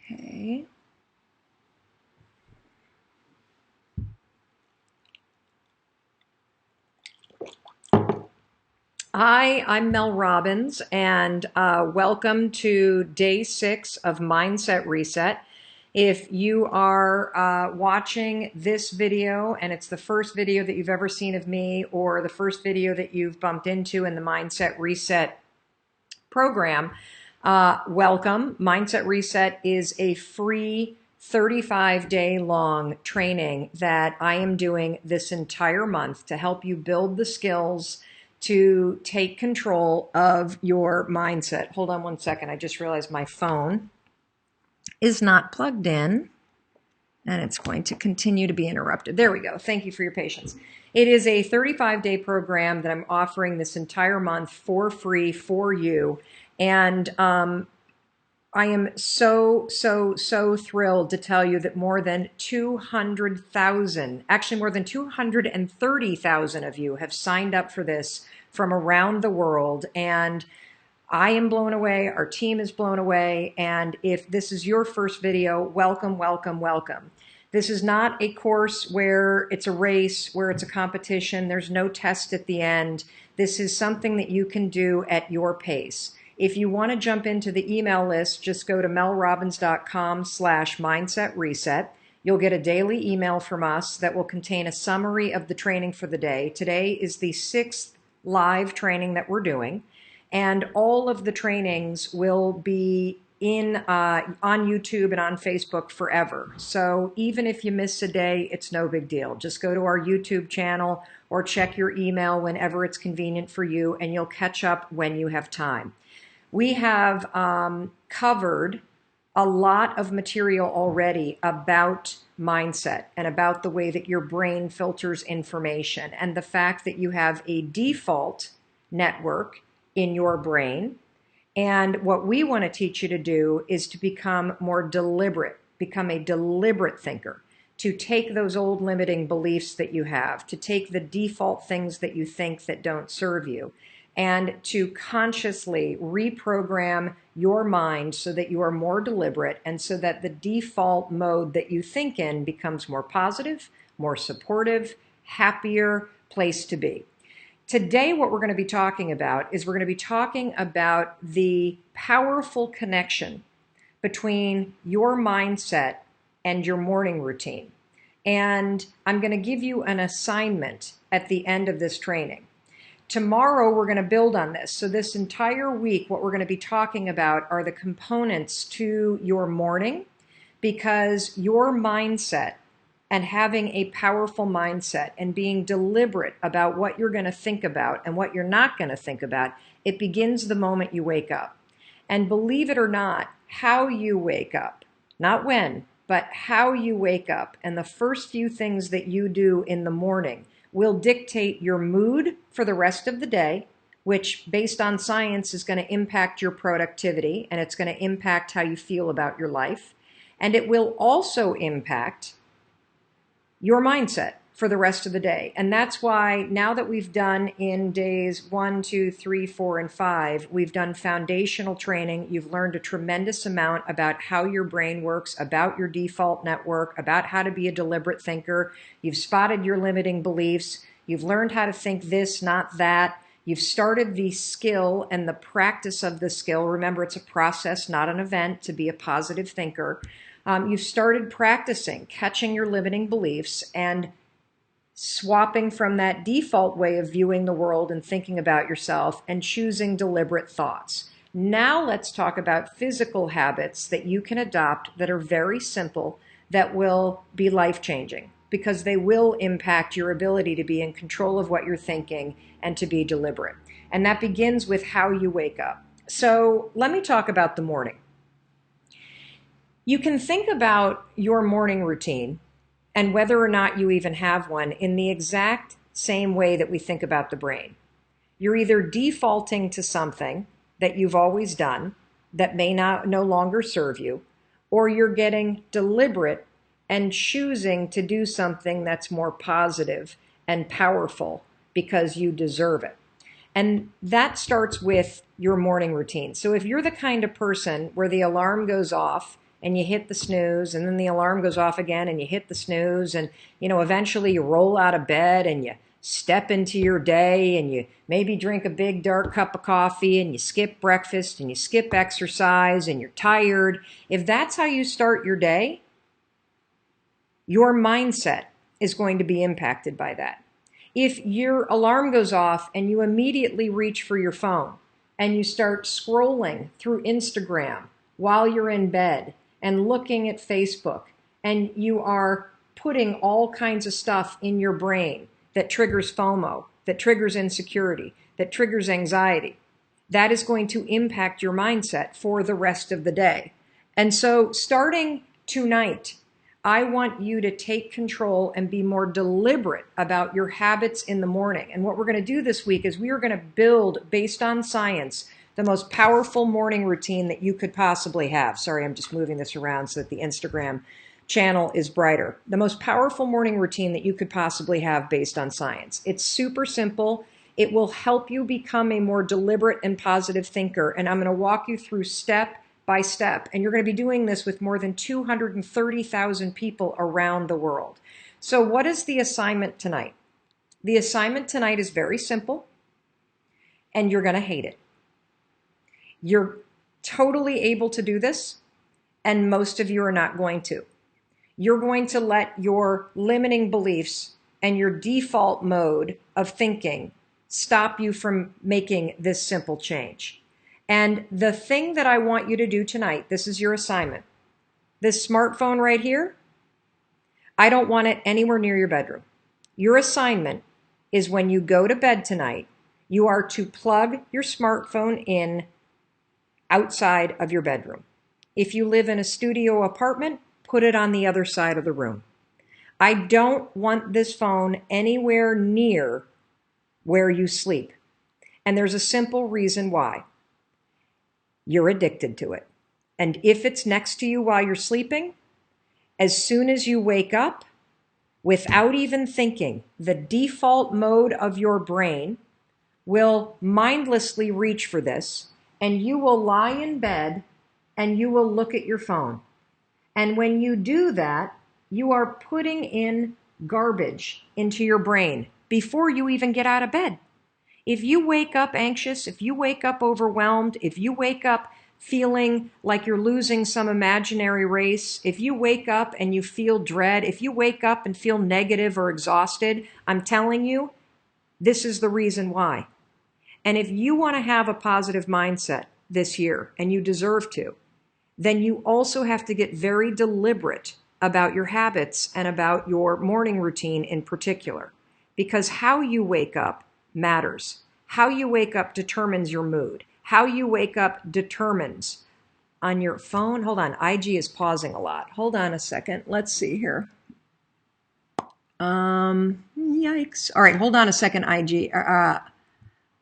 Okay. Hi, I'm Mel Robbins, and welcome to day 6 of Mindset Reset. If you are watching this video and it's the first video that you've ever seen of me or the first video that you've bumped into in the Mindset Reset program, welcome. Mindset Reset is a free 35-day long training that I am doing this entire month to help you build the skills to take control of your mindset. Hold on one second. I just realized my phone is not plugged in and it's going to continue to be interrupted. There we go. Thank you for your patience. It is a 35-day program that I'm offering this entire month for free for you. And I am so thrilled to tell you that more than 200,000, actually more than 230,000 of you have signed up for this from around the world. And I am blown away. Our team is blown away. And if this is your first video, welcome, welcome, welcome. This is not a course where it's a race, where it's a competition. There's no test at the end. This is something that you can do at your pace. If you want to jump into the email list, just go to melrobbins.com/mindsetreset. You'll get a daily email from us that will contain a summary of the training for the day. Today is the 6th live training that we're doing, and all of the trainings will be on YouTube and on Facebook forever. So even if you miss a day, it's no big deal. Just go to our YouTube channel or check your email whenever it's convenient for you, and you'll catch up when you have time. We have covered a lot of material already about mindset and about the way that your brain filters information and the fact that you have a default network in your brain. And what we want to teach you to do is to become more deliberate, become a deliberate thinker, to take those old limiting beliefs that you have, to take the default things that you think that don't serve you, and to consciously reprogram your mind so that you are more deliberate and so that the default mode that you think in becomes more positive, more supportive, happier place to be. Today, what we're going to be talking about is we're going to be talking about the powerful connection between your mindset and your morning routine. And I'm going to give you an assignment at the end of this training. Tomorrow, we're going to build on this. So this entire week, what we're going to be talking about are the components to your morning, because your mindset and having a powerful mindset and being deliberate about what you're going to think about and what you're not going to think about, it begins the moment you wake up. And believe it or not, how you wake up, not when, but how you wake up, and the first few things that you do in the morning will dictate your mood for the rest of the day, which based on science is going to impact your productivity, and it's going to impact how you feel about your life. And it will also impact your mindset for the rest of the day. And that's why now that we've done in days 1, 2, 3, 4, and 5, we've done foundational training. You've learned a tremendous amount about how your brain works, about your default network, about how to be a deliberate thinker. You've spotted your limiting beliefs. You've learned how to think this, not that. You've started the skill and the practice of the skill. Remember, it's a process, not an event, to be a positive thinker. You've started practicing catching your limiting beliefs and swapping from that default way of viewing the world and thinking about yourself and choosing deliberate thoughts. Now let's talk about physical habits that you can adopt that are very simple, that will be life-changing, because they will impact your ability to be in control of what you're thinking and to be deliberate. And that begins with how you wake up. So let me talk about the morning. You can think about your morning routine and whether or not you even have one in the exact same way that we think about the brain. You're either defaulting to something that you've always done that may no longer serve you, or you're getting deliberate and choosing to do something that's more positive and powerful because you deserve it. And that starts with your morning routine. So if you're the kind of person where the alarm goes off and you hit the snooze, and then the alarm goes off again and you hit the snooze, and eventually you roll out of bed and you step into your day and you maybe drink a big dark cup of coffee and you skip breakfast and you skip exercise and you're tired. If that's how you start your day, your mindset is going to be impacted by that. If your alarm goes off and you immediately reach for your phone and you start scrolling through Instagram while you're in bed and looking at Facebook, and you are putting all kinds of stuff in your brain that triggers FOMO, that triggers insecurity, that triggers anxiety, that is going to impact your mindset for the rest of the day. And so starting tonight, I want you to take control and be more deliberate about your habits in the morning. And what we're going to do this week is we are going to build, based on science, the most powerful morning routine that you could possibly have. Sorry, I'm just moving this around so that the Instagram channel is brighter. The most powerful morning routine that you could possibly have based on science. It's super simple. It will help you become a more deliberate and positive thinker. And I'm going to walk you through step by step. And you're going to be doing this with more than 230,000 people around the world. So what is the assignment tonight? The assignment tonight is very simple, and you're going to hate it. You're totally able to do this, and most of you are not going to. You're going to let your limiting beliefs and your default mode of thinking stop you from making this simple change. And the thing that I want you to do tonight, this is your assignment. This smartphone right here, I don't want it anywhere near your bedroom. Your assignment is when you go to bed tonight, you are to plug your smartphone in outside of your bedroom. If you live in a studio apartment, put it on the other side of the room. I don't want this phone anywhere near where you sleep. And there's a simple reason why. You're addicted to it. And if it's next to you while you're sleeping, as soon as you wake up, without even thinking, the default mode of your brain will mindlessly reach for this, and you will lie in bed and you will look at your phone. And when you do that, you are putting in garbage into your brain before you even get out of bed. If you wake up anxious, if you wake up overwhelmed, if you wake up feeling like you're losing some imaginary race, if you wake up and you feel dread, if you wake up and feel negative or exhausted, I'm telling you, this is the reason why. And if you want to have a positive mindset this year, and you deserve to, then you also have to get very deliberate about your habits and about your morning routine in particular. Because how you wake up matters. How you wake up determines your mood. How you wake up determines on your phone. Hold on, IG is pausing a lot. Hold on a second. Let's see here. Yikes. All right, hold on a second, IG.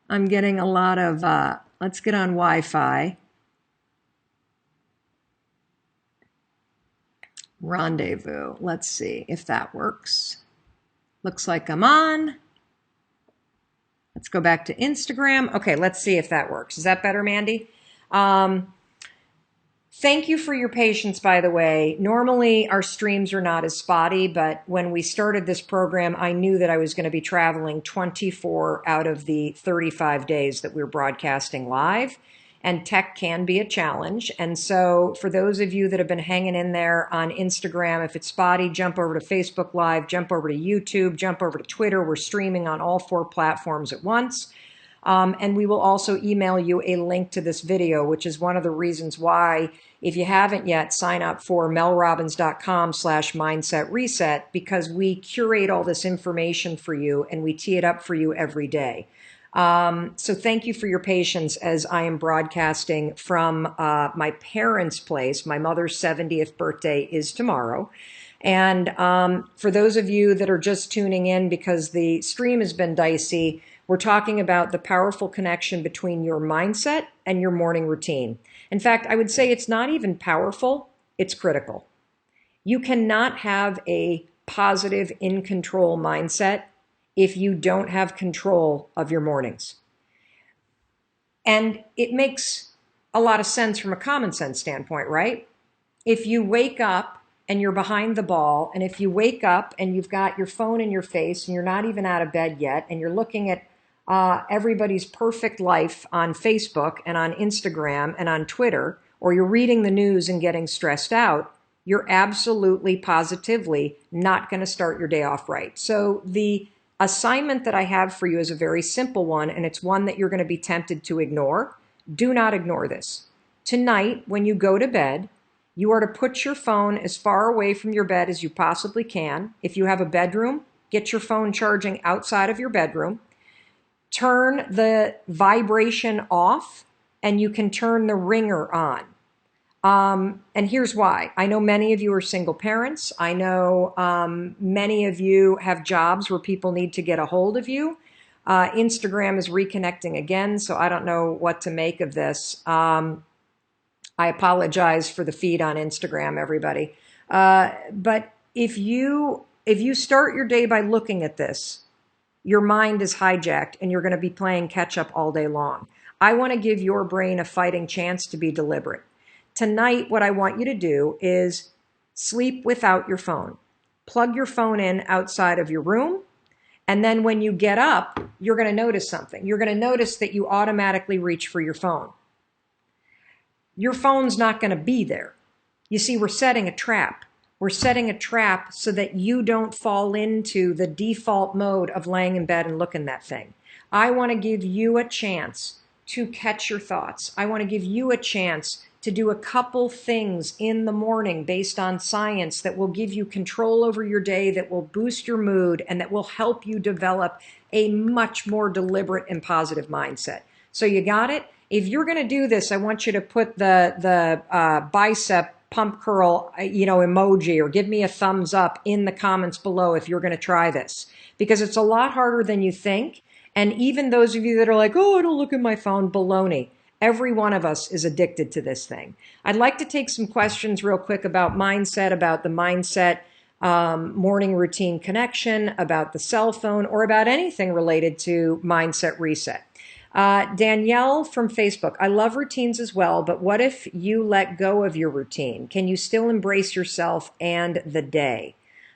I'm getting a lot of, let's get on Wi-Fi. Rendezvous. Let's see if that works. Looks like I'm on. Let's go back to Instagram. Okay, let's see if that works. Is that better, Mandy? Thank you for your patience, by the way. Normally, our streams are not as spotty, but when we started this program, I knew that I was going to be traveling 24 out of the 35 days that we're broadcasting live, and tech can be a challenge. And so for those of you that have been hanging in there on Instagram, if it's spotty, jump over to Facebook Live, jump over to YouTube, jump over to Twitter. We're streaming on all 4 platforms at once. And we will also email you a link to this video, which is one of the reasons why, if you haven't yet, sign up for melrobbins.com/mindset reset, because we curate all this information for you and we tee it up for you every day. So thank you for your patience as I am broadcasting from my parents' place. My mother's 70th birthday is tomorrow. And for those of you that are just tuning in because the stream has been dicey, we're talking about the powerful connection between your mindset and your morning routine. In fact, I would say it's not even powerful, it's critical. You cannot have a positive, in control mindset if you don't have control of your mornings. And it makes a lot of sense from a common sense standpoint, right? if you wake up and you're behind the ball, and if you wake up and you've got your phone in your face and you're not even out of bed yet, and you're looking at everybody's perfect life on Facebook and on Instagram and on Twitter, or you're reading the news and getting stressed out, you're absolutely, positively not going to start your day off right. So the assignment that I have for you is a very simple one, and it's one that you're going to be tempted to ignore. Do not ignore this. Tonight, when you go to bed, you are to put your phone as far away from your bed as you possibly can. If you have a bedroom, get your phone charging outside of your bedroom. Turn the vibration off, and you can turn the ringer on. And here's why. I know many of you are single parents. I know many of you have jobs where people need to get a hold of you. Instagram is reconnecting again, so I don't know what to make of this. I apologize for the feed on Instagram, everybody. But if you start your day by looking at this, your mind is hijacked and you're going to be playing catch up all day long. I want to give your brain a fighting chance to be deliberate. Tonight, what I want you to do is sleep without your phone. Plug your phone in outside of your room. And then when you get up, you're going to notice something. You're going to notice that you automatically reach for your phone. Your phone's not going to be there. You see, we're setting a trap. We're setting a trap so that you don't fall into the default mode of laying in bed and looking at that thing. I want to give you a chance to catch your thoughts. I want to give you a chance to do a couple things in the morning based on science that will give you control over your day, that will boost your mood, and that will help you develop a much more deliberate and positive mindset. So you got it? If you're going to do this, I want you to put the bicep pump curl, emoji, or give me a thumbs up in the comments below if you're going to try this, because it's a lot harder than you think. And even those of you that are like, oh, I don't look at my phone, baloney. Every one of us is addicted to this thing. I'd like to take some questions real quick about mindset, about the mindset morning routine connection, about the cell phone, or about anything related to mindset reset. Danielle from Facebook, I love routines as well, but what if you let go of your routine? Can you still embrace yourself and the day?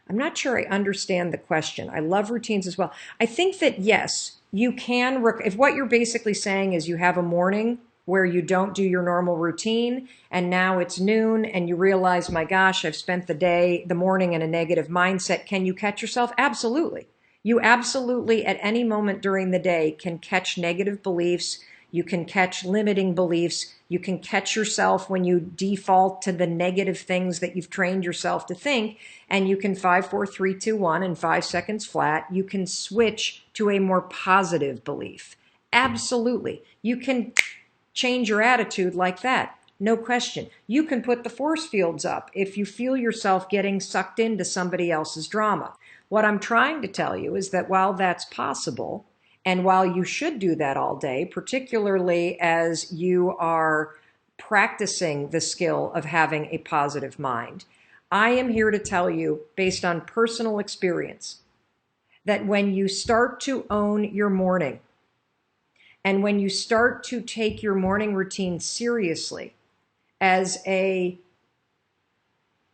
I'm not sure I understand the question. I love routines as well. I think that yes, you can, if what you're basically saying is you have a morning where you don't do your normal routine and now it's noon and you realize, my gosh, I've spent the morning in a negative mindset. Can you catch yourself? Absolutely. You absolutely, at any moment during the day, can catch negative beliefs. You can catch limiting beliefs. You can catch yourself when you default to the negative things that you've trained yourself to think. And you can 5, 4, 3, 2, 1 in 5 seconds flat. You can switch to a more positive belief. Absolutely. You can change your attitude like that. No question. You can put the force fields up if you feel yourself getting sucked into somebody else's drama. What I'm trying to tell you is that while that's possible, and while you should do that all day, particularly as you are practicing the skill of having a positive mind, I am here to tell you, based on personal experience, that when you start to own your morning, and when you start to take your morning routine seriously as a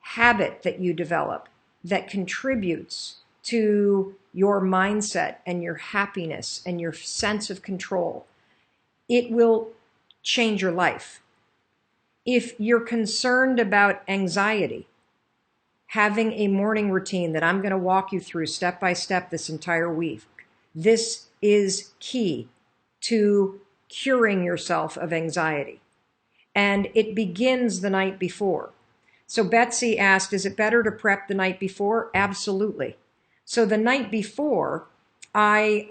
habit that you develop that contributes to your mindset and your happiness and your sense of control, it will change your life. If you're concerned about anxiety, having a morning routine that I'm going to walk you through step by step this entire week, this is key to curing yourself of anxiety. And it begins the night before. So Betsy asked, is it better to prep the night before? Absolutely. So the night before, I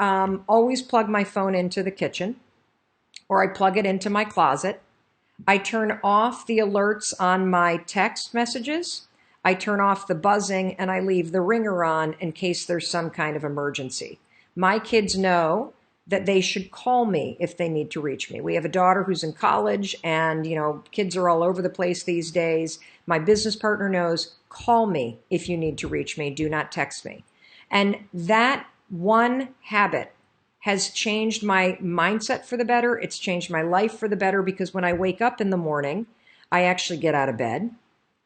always plug my phone into the kitchen, or I plug it into my closet. I turn off the alerts on my text messages. I turn off the buzzing, and I leave the ringer on in case there's some kind of emergency. My kids know that they should call me if they need to reach me. We have a daughter who's in college, and kids are all over the place these days. My business partner knows, call me if you need to reach me. Do not text me. And that one habit has changed my mindset for the better. It's changed my life for the better, because when I wake up in the morning, I actually get out of bed.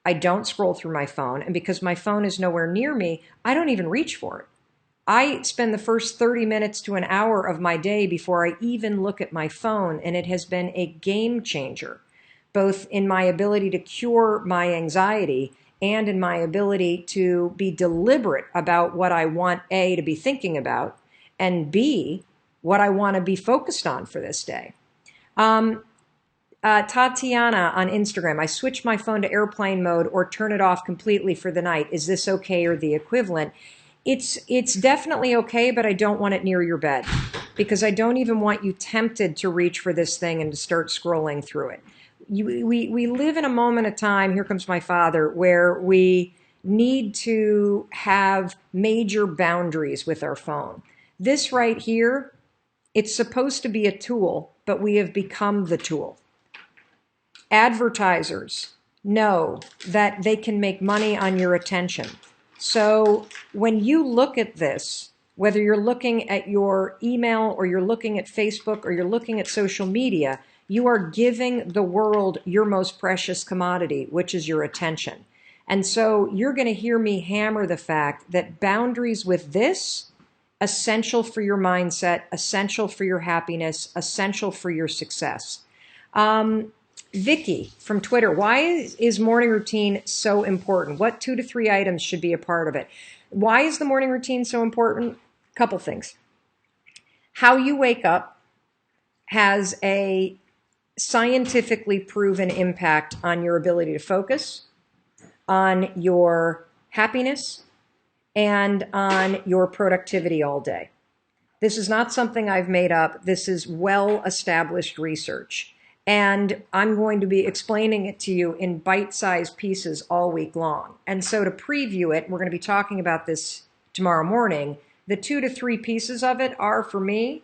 I don't scroll through my phone. And because my phone is nowhere near me, I don't even reach for it. I spend the first 30 minutes to an hour of my day before I even look at my phone, and it has been a game changer, both in my ability to cure my anxiety and in my ability to be deliberate about what I want, A, to be thinking about, and B, what I want to be focused on for this day. Tatiana on Instagram, I switch my phone to airplane mode or turn it off completely for the night. Is this okay or the equivalent? It's definitely okay, but I don't want it near your bed because I don't even want you tempted to reach for this thing and to start scrolling through it. We live in a moment of time, here comes my father, where we need to have major boundaries with our phone. This right here, it's supposed to be a tool, but we have become the tool. Advertisers know that they can make money on your attention. So when you look at this, whether you're looking at your email or you're looking at Facebook or you're looking at social media, you are giving the world your most precious commodity, which is your attention. And so you're going to hear me hammer the fact that boundaries with this, essential for your mindset, essential for your happiness, essential for your success. Vicky from Twitter, why is morning routine so important? What 2 to 3 items should be a part of it? Why is the morning routine so important? Couple things. How you wake up has a scientifically proven impact on your ability to focus, on your happiness, and on your productivity all day. This is not something I've made up. This is well-established research. And I'm going to be explaining it to you in bite-sized pieces all week long. And so to preview it, we're going to be talking about this tomorrow morning. The 2 to 3 pieces of it are, for me,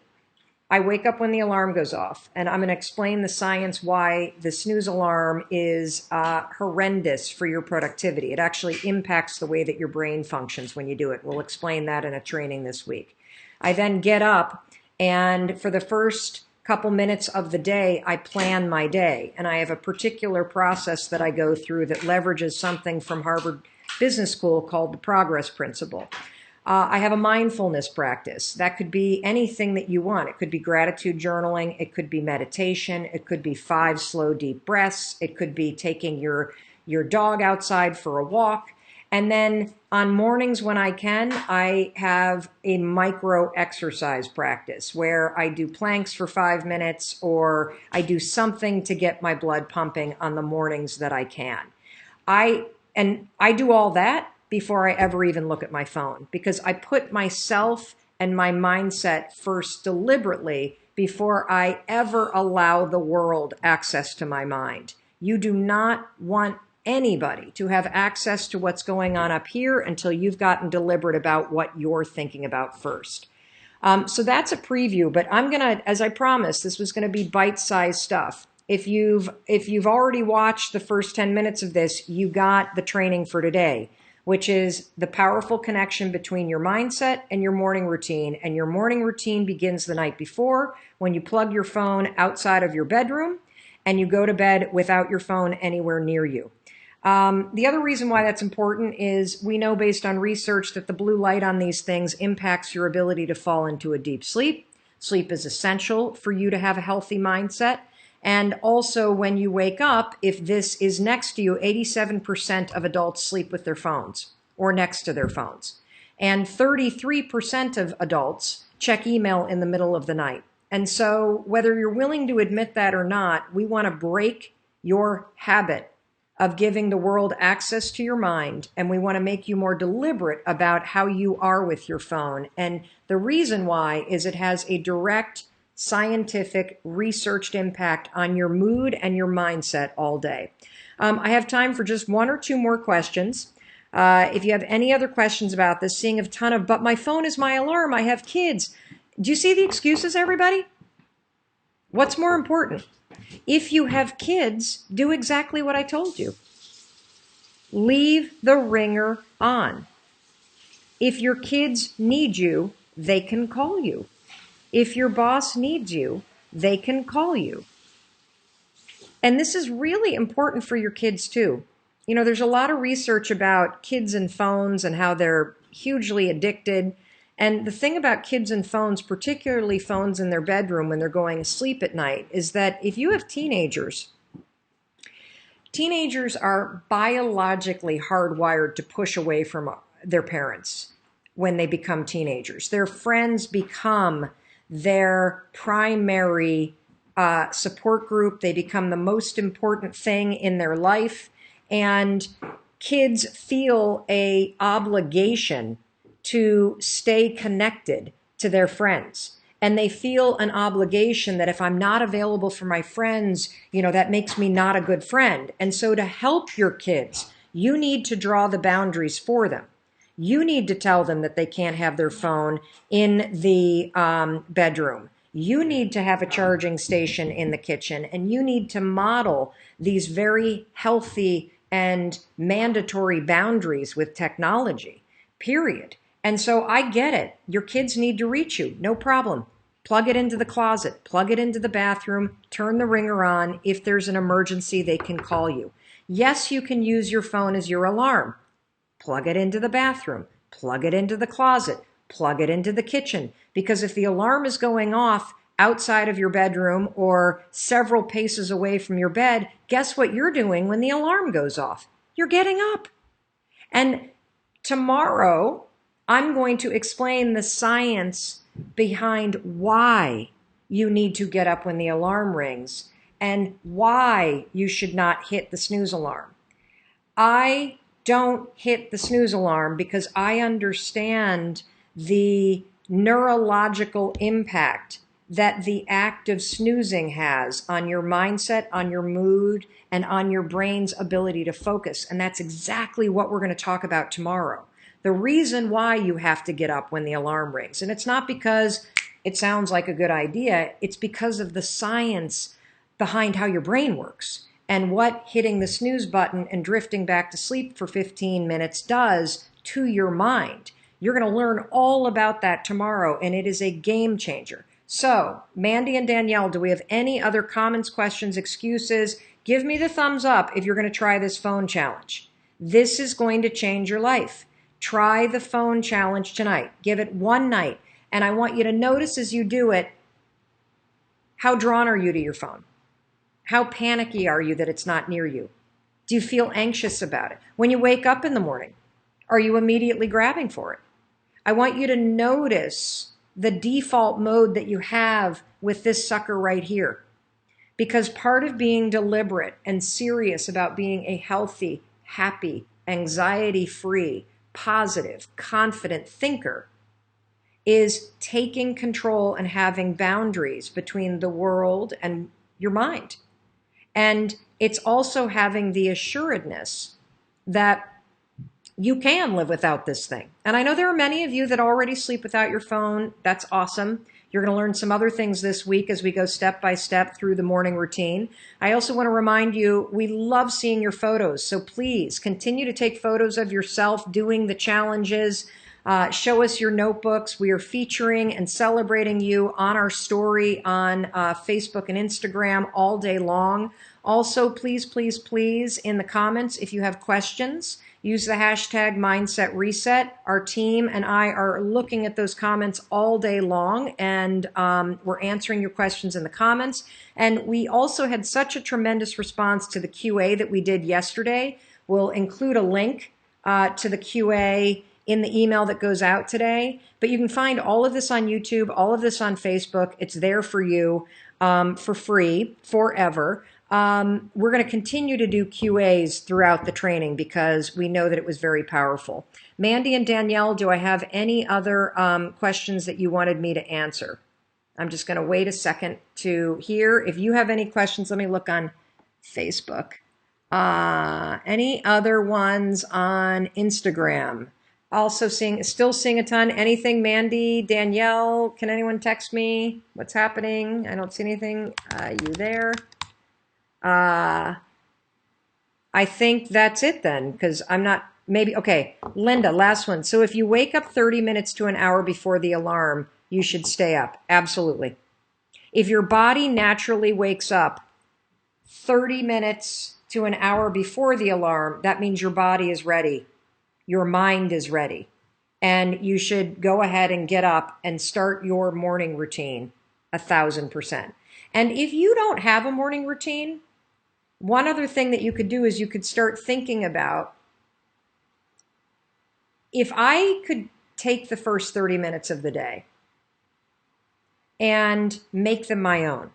I wake up when the alarm goes off. And I'm going to explain the science why the snooze alarm is horrendous for your productivity. It actually impacts the way that your brain functions when you do it. We'll explain that in a training this week. I then get up, and for the first couple minutes of the day, I plan my day. And I have a particular process that I go through that leverages something from Harvard Business School called the progress principle. I have a mindfulness practice. That could be anything that you want. It could be gratitude journaling. It could be meditation. It could be 5 slow, deep breaths. It could be taking your dog outside for a walk. And then on mornings when I can, I have a micro exercise practice where I do planks for 5 minutes, or I do something to get my blood pumping on the mornings that I can. I do all that before I ever even look at my phone, because I put myself and my mindset first deliberately before I ever allow the world access to my mind. You do not want anybody to have access to what's going on up here until you've gotten deliberate about what you're thinking about first. So that's a preview, but I'm gonna, as I promised, this was gonna be bite-sized stuff. If you've already watched the first 10 minutes of this, you got the training for today, which is the powerful connection between your mindset and your morning routine. And your morning routine begins the night before when you plug your phone outside of your bedroom and you go to bed without your phone anywhere near you. The other reason why that's important is we know based on research that the blue light on these things impacts your ability to fall into a deep sleep. Sleep is essential for you to have a healthy mindset. And also when you wake up, if this is next to you, 87% of adults sleep with their phones or next to their phones. And 33% of adults check email in the middle of the night. And so whether you're willing to admit that or not, we want to break your habit of giving the world access to your mind, and we want to make you more deliberate about how you are with your phone. And the reason why is it has a direct scientific researched impact on your mood and your mindset all day. I have time for just 1 or 2 more questions. If you have any other questions about this, seeing a ton of, but my phone is my alarm, I have kids. Do you see the excuses, everybody? What's more important? If you have kids, do exactly what I told you. Leave the ringer on. If your kids need you, they can call you. If your boss needs you, they can call you. And this is really important for your kids too. there's a lot of research about kids and phones and how they're hugely addicted. And the thing about kids and phones, particularly phones in their bedroom when they're going to sleep at night, is that if you have teenagers are biologically hardwired to push away from their parents when they become teenagers. Their friends become their primary support group. They become the most important thing in their life. And kids feel an obligation to stay connected to their friends. And they feel an obligation that if I'm not available for my friends, that makes me not a good friend. And so to help your kids, you need to draw the boundaries for them. You need to tell them that they can't have their phone in the bedroom. You need to have a charging station in the kitchen, and you need to model these very healthy and mandatory boundaries with technology, period. And so I get it. Your kids need to reach you. No problem. Plug it into the closet, plug it into the bathroom, turn the ringer on. If there's an emergency, they can call you. Yes, you can use your phone as your alarm. Plug it into the bathroom, plug it into the closet, plug it into the kitchen. Because if the alarm is going off outside of your bedroom or several paces away from your bed, guess what you're doing when the alarm goes off? You're getting up. And tomorrow, I'm going to explain the science behind why you need to get up when the alarm rings and why you should not hit the snooze alarm. I don't hit the snooze alarm because I understand the neurological impact that the act of snoozing has on your mindset, on your mood, and on your brain's ability to focus. And that's exactly what we're going to talk about tomorrow. The reason why you have to get up when the alarm rings. And it's not because it sounds like a good idea. It's because of the science behind how your brain works and what hitting the snooze button and drifting back to sleep for 15 minutes does to your mind. You're going to learn all about that tomorrow, and it is a game changer. So, Mandy and Danielle, do we have any other comments, questions, excuses? Give me the thumbs up if you're going to try this phone challenge. This is going to change your life. Try the phone challenge tonight. Give it one night. And I want you to notice as you do it, how drawn are you to your phone? How panicky are you that it's not near you? Do you feel anxious about it? When you wake up in the morning, are you immediately grabbing for it? I want you to notice the default mode that you have with this sucker right here. Because part of being deliberate and serious about being a healthy, happy, anxiety-free, positive, confident thinker is taking control and having boundaries between the world and your mind. And it's also having the assuredness that you can live without this thing. And I know there are many of you that already sleep without your phone. That's awesome. You're going to learn some other things this week as we go step by step through the morning routine. I also want to remind you, we love seeing your photos. So please continue to take photos of yourself doing the challenges. Show us your notebooks. We are featuring and celebrating you on our story on Facebook and Instagram all day long. Also, please, please, please, in the comments, if you have questions, use the hashtag Mindset Reset. Our team and I are looking at those comments all day long, and we're answering your questions in the comments. And we also had such a tremendous response to the QA that we did yesterday. We'll include a link to the QA in the email that goes out today. But you can find all of this on YouTube, all of this on Facebook. It's there for you for free, forever. We're going to continue to do QAs throughout the training because we know that it was very powerful. Mandy and Danielle, do I have any other questions that you wanted me to answer? I'm just going to wait a second to hear. If you have any questions, let me look on Facebook. Any other ones on Instagram? Also still seeing a ton. Anything, Mandy, Danielle? Can anyone text me? What's happening? I don't see anything. You there? I think that's it then, because I'm not, maybe, okay, Linda, last one. So if you wake up 30 minutes to an hour before the alarm, you should stay up. Absolutely. If your body naturally wakes up 30 minutes to an hour before the alarm, that means your body is ready. Your mind is ready. And you should go ahead and get up and start your morning routine 1,000%. And if you don't have a morning routine, one other thing that you could do is you could start thinking about, if I could take the first 30 minutes of the day and make them my own,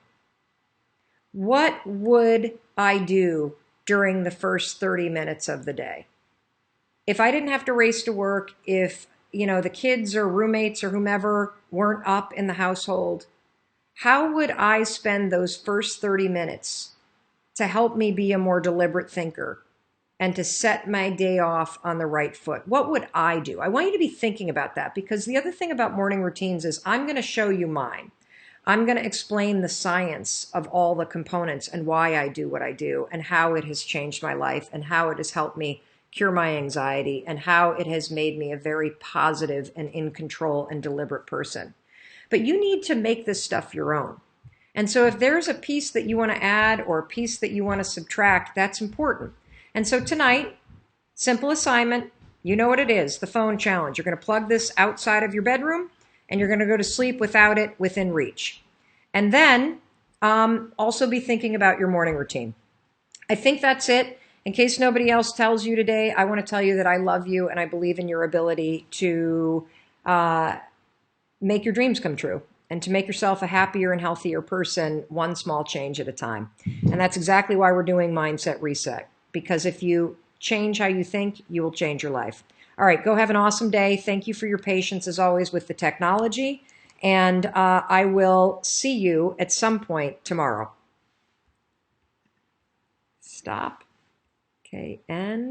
what would I do during the first 30 minutes of the day? If I didn't have to race to work, if, the kids or roommates or whomever weren't up in the household, how would I spend those first 30 minutes to help me be a more deliberate thinker and to set my day off on the right foot? What would I do? I want you to be thinking about that, because the other thing about morning routines is I'm going to show you mine. I'm going to explain the science of all the components and why I do what I do and how it has changed my life and how it has helped me cure my anxiety and how it has made me a very positive and in control and deliberate person. But you need to make this stuff your own. And so if there's a piece that you want to add or a piece that you want to subtract, that's important. And so tonight, simple assignment, you know what it is, the phone challenge. You're going to plug this outside of your bedroom and you're going to go to sleep without it within reach. And then also be thinking about your morning routine. I think that's it. In case nobody else tells you today, I want to tell you that I love you and I believe in your ability to make your dreams come true and to make yourself a happier and healthier person, one small change at a time. And that's exactly why we're doing Mindset Reset, because if you change how you think, you will change your life. All right, go have an awesome day. Thank you for your patience, as always, with the technology. And I will see you at some point tomorrow. Stop. Okay, and